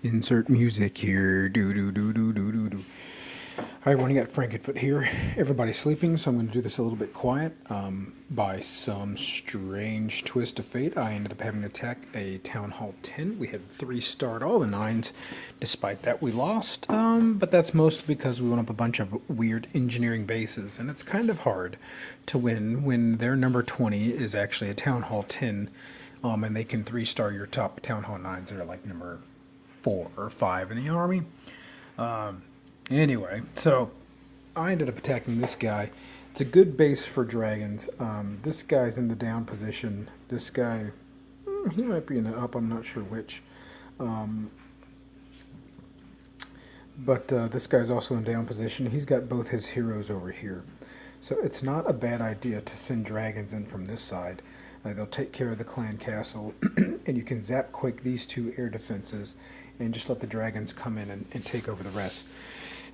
Insert music here. Do do do do do do do. Hi everyone, you got Frankenfoot here. Everybody's sleeping, so I'm going to do this a little bit quiet. By some strange twist of fate, I ended up having to attack a Town Hall 10. We had 3-starred all the 9s. Despite that, we lost. But that's mostly because we went up a bunch of weird engineering bases, and it's kind of hard to win when their number 20 is actually a Town Hall 10, and they can 3-star your top Town Hall 9s that are like number 4 or 5 in the army. Anyway, so I ended up attacking this guy. It's a good base for dragons. This guy's in the down position. This guy, he might be in the up, I'm not sure which. But this guy's also in down position. He's got both his heroes over here. So it's not a bad idea to send dragons in from this side. They'll take care of the clan castle, and you can zap quake these 2 air defenses and just let the dragons come in and take over the rest.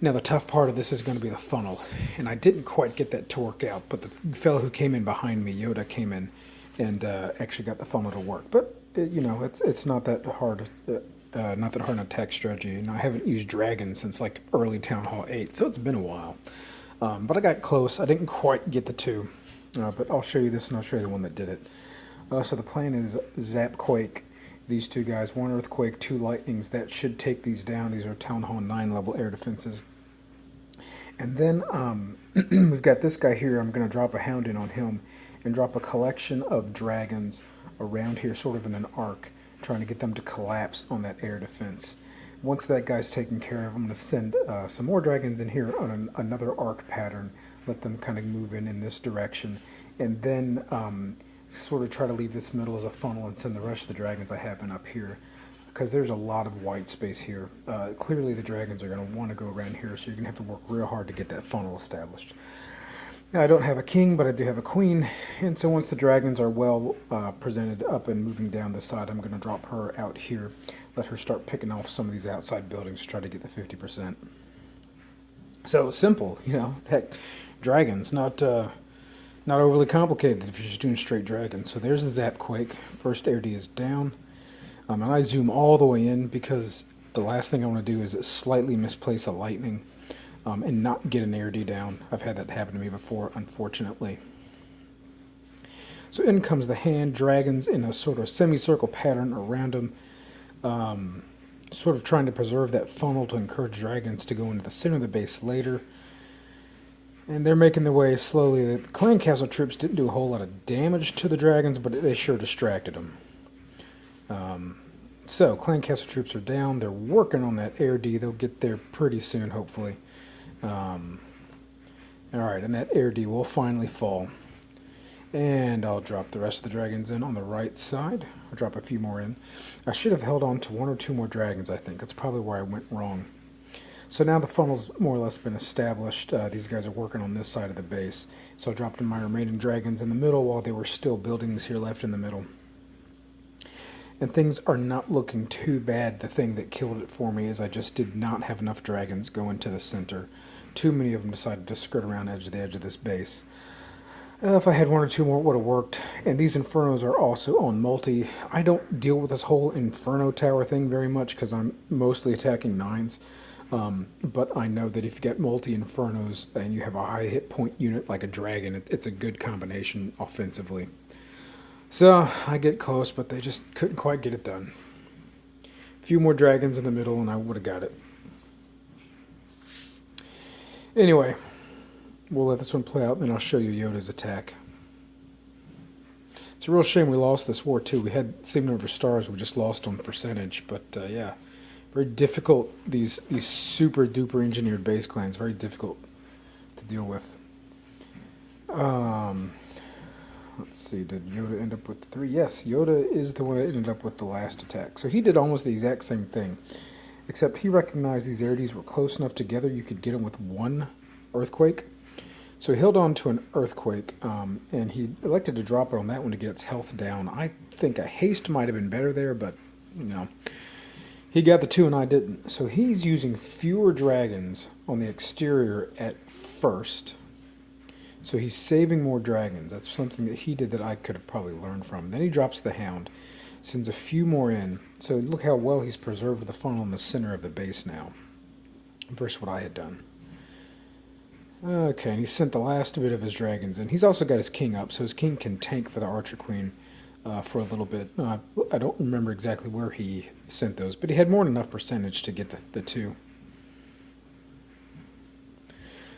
Now the tough part of this is going to be the funnel, and I didn't quite get that to work out, but the fellow who came in behind me, Yoda, came in and actually got the funnel to work. But it's not that hard, not that hard an attack strategy, and I haven't used dragons since like early Town Hall 8, so it's been a while. But I got close. I didn't quite get the 2, but I'll show you this, and I'll show you the one that did it. So the plan is zap quake these 2 guys, 1 earthquake, 2 lightnings. That should take these down. These are Town Hall 9 level air defenses. And then we've got this guy here. I'm going to drop a hound in on him and drop a collection of dragons around here, sort of in an arc, trying to get them to collapse on that air defense. Once that guy's taken care of, I'm going to send some more dragons in here on another arc pattern, let them kind of move in this direction, and then sort of try to leave this middle as a funnel and send the rest of the dragons I have in up here, because there's a lot of white space here. Clearly the dragons are going to want to go around here, so you're going to have to work real hard to get that funnel established. Now I don't have a king, but I do have a queen, and so once the dragons are well presented up and moving down the side, I'm going to drop her out here, let her start picking off some of these outside buildings to try to get the 50%. So simple, heck, dragons, not overly complicated if you're just doing straight dragons. So there's the zap quake. First air D is down. And I zoom all the way in because the last thing I want to do is slightly misplace a lightning and not get an air D down. I've had that happen to me before, unfortunately. So in comes the hand, dragons in a sort of semicircle pattern around them, sort of trying to preserve that funnel to encourage dragons to go into the center of the base later. And they're making their way slowly. The clan castle troops didn't do a whole lot of damage to the dragons, but they sure distracted them. So clan castle troops are down. They're working on that air D. They'll get there pretty soon, hopefully. Alright, and that air D will finally fall. And I'll drop the rest of the dragons in on the right side. I'll drop a few more in. I should have held on to 1 or 2 more dragons, I think. That's probably where I went wrong. So now the funnel's more or less been established. These guys are working on this side of the base. So I dropped in my remaining dragons in the middle while there were still buildings here left in the middle. And things are not looking too bad. The thing that killed it for me is I just did not have enough dragons go into the center. Too many of them decided to skirt around the edge of this base. If I had 1 or 2 more, it would have worked. And these Infernos are also on multi. I don't deal with this whole Inferno tower thing very much because I'm mostly attacking 9s. But I know that if you get multi-Infernos and you have a high hit point unit like a dragon, it's a good combination offensively. So I get close, but they just couldn't quite get it done. A few more dragons in the middle and I would have got it. Anyway, we'll let this one play out and then I'll show you Yoda's attack. It's a real shame we lost this war too. We had the same number of stars, we just lost on percentage, but yeah. Very difficult, these super duper engineered base clans, very difficult to deal with. Let's see, did Yoda end up with 3? Yes, Yoda is the one that ended up with the last attack. So he did almost the exact same thing, except he recognized these air Ds were close enough together you could get them with 1 earthquake. So he held on to an earthquake, and he elected to drop it on that one to get its health down. I think a haste might have been better there, but, he got the 2 and I didn't. So he's using fewer dragons on the exterior at first. So he's saving more dragons. That's something that he did that I could have probably learned from. Then he drops the hound. Sends a few more in. So look how well he's preserved the funnel in the center of the base now, versus what I had done. Okay, and he sent the last bit of his dragons in. He's also got his king up, so his king can tank for the archer queen for a little bit. I don't remember exactly where he sent those, but he had more than enough percentage to get the two.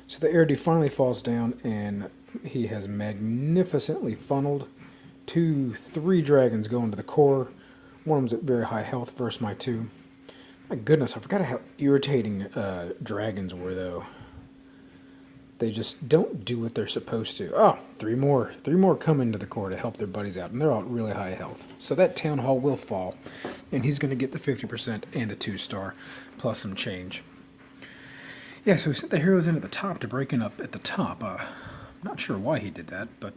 So the air finally falls down, and he has magnificently funneled 3 dragons going to the core. One of them's at very high health versus my 2. My goodness, I forgot how irritating dragons were, though. They just don't do what they're supposed to. Oh, 3 more. 3 more come into the core to help their buddies out, and they're all at really high health. So that town hall will fall, and he's going to get the 50% and the 2-star, plus some change. Yeah, so he sent the heroes in at the top to break in up at the top. Not sure why he did that, but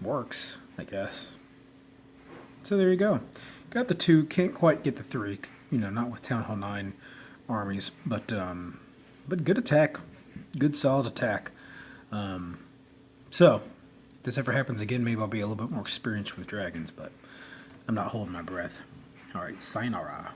works, I guess. So there you go. Got the 2, can't quite get the 3. Not with Town Hall 9 armies, but good attack, good solid attack. So if this ever happens again, maybe I'll be a little bit more experienced with dragons, but I'm not holding my breath. All right, sayonara.